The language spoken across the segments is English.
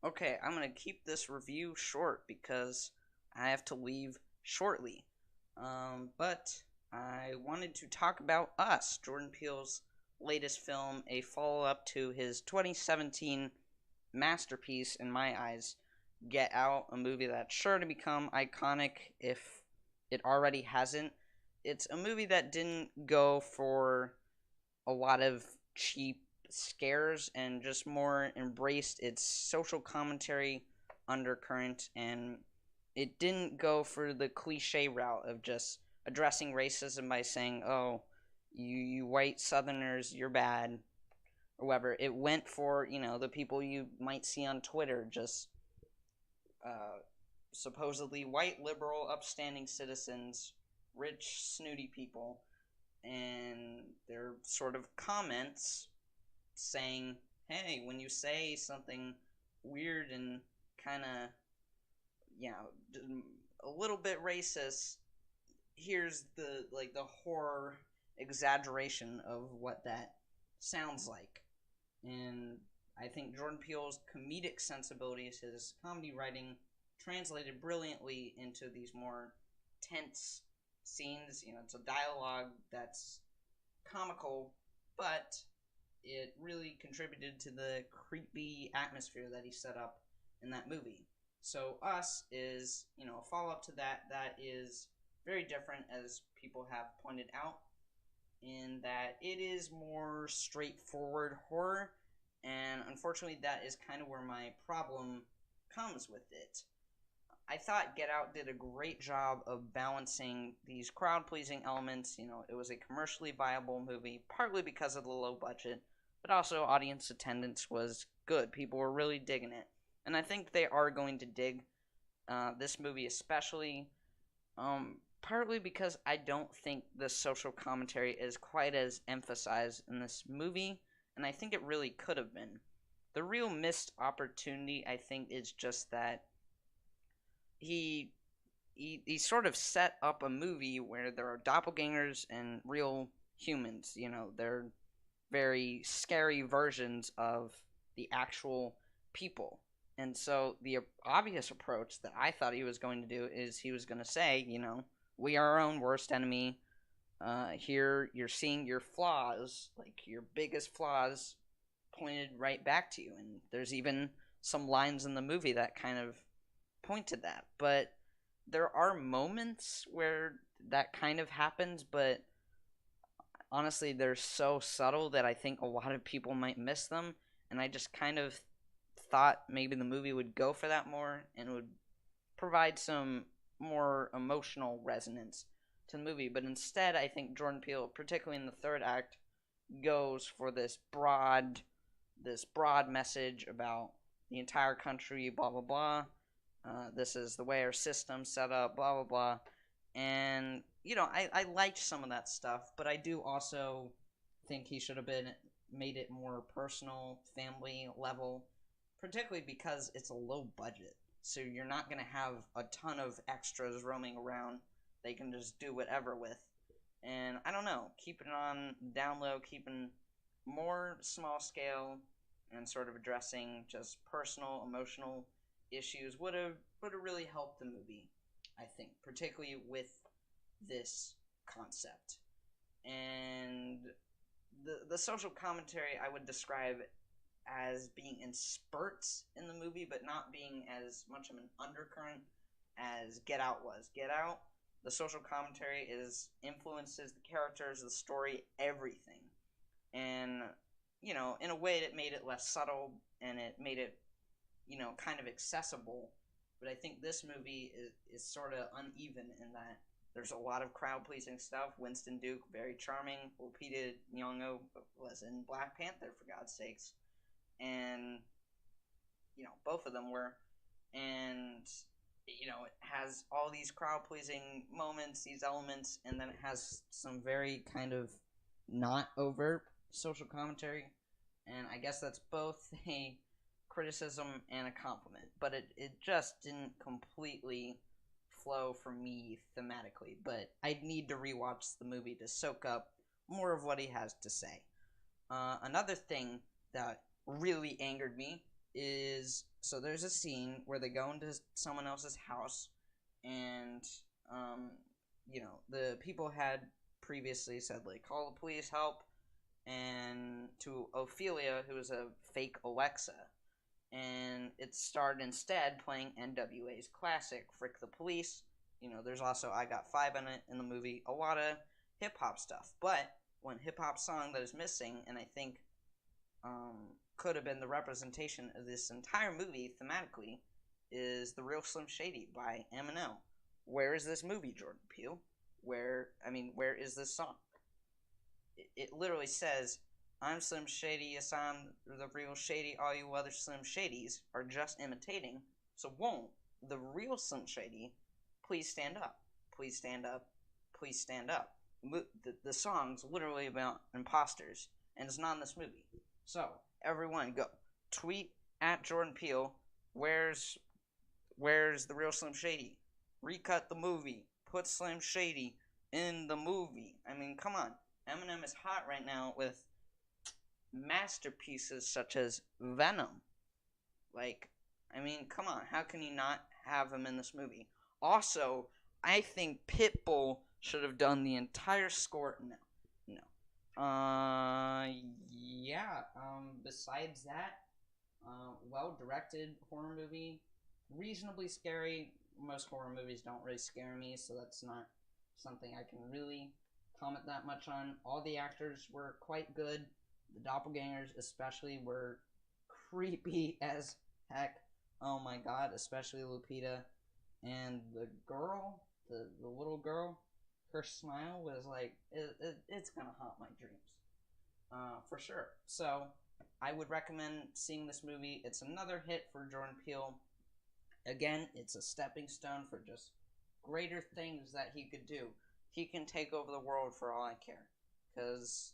Okay, I'm gonna keep this review short because I have to leave shortly. But I wanted to talk about Us, Jordan Peele's latest film, a follow up to his 2017 masterpiece, in my eyes, Get Out, a movie that's sure to become iconic if it already hasn't. It's a movie that didn't go for a lot of cheap scares and just more embraced its social commentary undercurrent, and it didn't go for the cliche route of just addressing racism by saying, "Oh, you white Southerners, you're bad," or whatever. It went for the people you might see on Twitter, just uh, supposedly white, liberal, upstanding citizens, rich, snooty people, and their sort of comments saying, "Hey, when you say something weird and kind of, you know, a little bit racist, here's the horror exaggeration of what that sounds like." And I think Jordan Peele's comedic sensibilities, his comedy writing, translated brilliantly into these more tense scenes. It's a dialogue that's comical, but it really contributed to the creepy atmosphere that he set up in that movie. So Us is, a follow up to that is very different, as people have pointed out, in that it is more straightforward horror, and unfortunately that is kind of where my problem comes with it. I thought Get Out did a great job of balancing these crowd pleasing elements. It was a commercially viable movie, partly because of the low budget, but also audience attendance was good. People were really digging it. And I think they are going to dig this movie especially, partly because I don't think the social commentary is quite as emphasized in this movie, and I think it really could have been. The real missed opportunity, I think, is just that he he sort of set up a movie where there are doppelgangers and real humans. They're very scary versions of the actual people. And so the obvious approach that I thought he was going to do is he was going to say, we are our own worst enemy. Here you're seeing your flaws, like your biggest flaws, pointed right back to you. And there's even some lines in the movie that kind of point to that. But there are moments where that kind of happens, but honestly, they're so subtle that I think a lot of people might miss them. And I just kind of thought maybe the movie would go for that more and would provide some more emotional resonance to the movie. But instead, I think Jordan Peele, particularly in the third act, goes for this broad message about the entire country, blah blah blah. This is the way our system's set up, blah blah blah. And I liked some of that stuff, but I do also think he should have been made it more personal, family level, particularly because it's a low budget. So you're not gonna have a ton of extras roaming around. They can just do whatever with. And I don't know, keeping it on down low, keeping more small scale, and sort of addressing just personal, emotional issues would have really helped the movie. I think, particularly with this concept. And the social commentary I would describe as being in spurts in the movie, but not being as much of an undercurrent as Get Out was. Get Out, the social commentary is influences the characters, the story, everything. And in a way, it made it less subtle and it made it, kind of accessible. But I think this movie is sort of uneven in that there's a lot of crowd pleasing stuff. Winston Duke, very charming. Lupita Nyong'o was in Black Panther, for God's sakes, and both of them were. And it has all these crowd pleasing moments, these elements, and then it has some very kind of not overt social commentary. And I guess that's both a criticism and a compliment, but it just didn't completely flow for me thematically. But I'd need to rewatch the movie to soak up more of what he has to say. Another thing that really angered me is, so there's a scene where they go into someone else's house, and the people had previously said, like, call the police, help, and to Ophelia, who is a fake Alexa, and it started instead playing NWA's classic Frick the Police. There's also I Got Five in it in the movie, a lot of hip-hop stuff, but one hip-hop song that is missing, and I think could have been the representation of this entire movie thematically, is The Real Slim Shady by Eminem. Where is this movie, Jordan Peele? Where is this song? It literally says, I'm Slim Shady, yes, I'm the real Shady, all you other Slim Shadys are just imitating, so won't the real Slim Shady please stand up? Please stand up. Please stand up. The song's literally about imposters, and it's not in this movie. So, everyone go tweet at Jordan Peele, where's the real Slim Shady? Recut the movie. Put Slim Shady in the movie. I mean, come on. Eminem is hot right now with masterpieces such as Venom. Like, I mean, come on. How can you not have him in this movie? Also, I think Pitbull should have done the entire score. No. Yeah. Besides that, well-directed horror movie, reasonably scary. Most horror movies don't really scare me, so that's not something I can really comment that much on. All the actors were quite good. The doppelgangers especially were creepy as heck. Oh my god, especially Lupita. And the girl, the little girl, her smile was like, it's gonna haunt my dreams. For sure. So, I would recommend seeing this movie. It's another hit for Jordan Peele. Again, it's a stepping stone for just greater things that he could do. He can take over the world for all I care. Because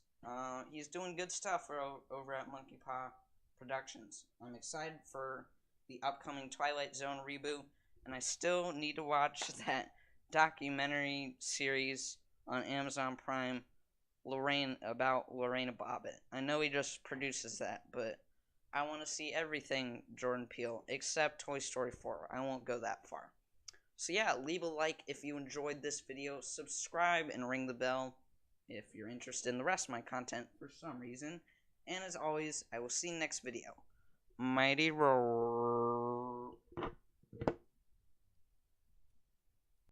he's doing good stuff over at Monkey Paw Productions. I'm excited for the upcoming Twilight Zone reboot. And I still need to watch that documentary series on Amazon Prime, about Lorena Bobbitt. I know he just produces that, but I want to see everything Jordan Peele, except Toy Story 4. I won't go that far. So yeah, leave a like if you enjoyed this video, subscribe, and ring the bell if you're interested in the rest of my content for some reason. And as always, I will see you next video. Mighty roar.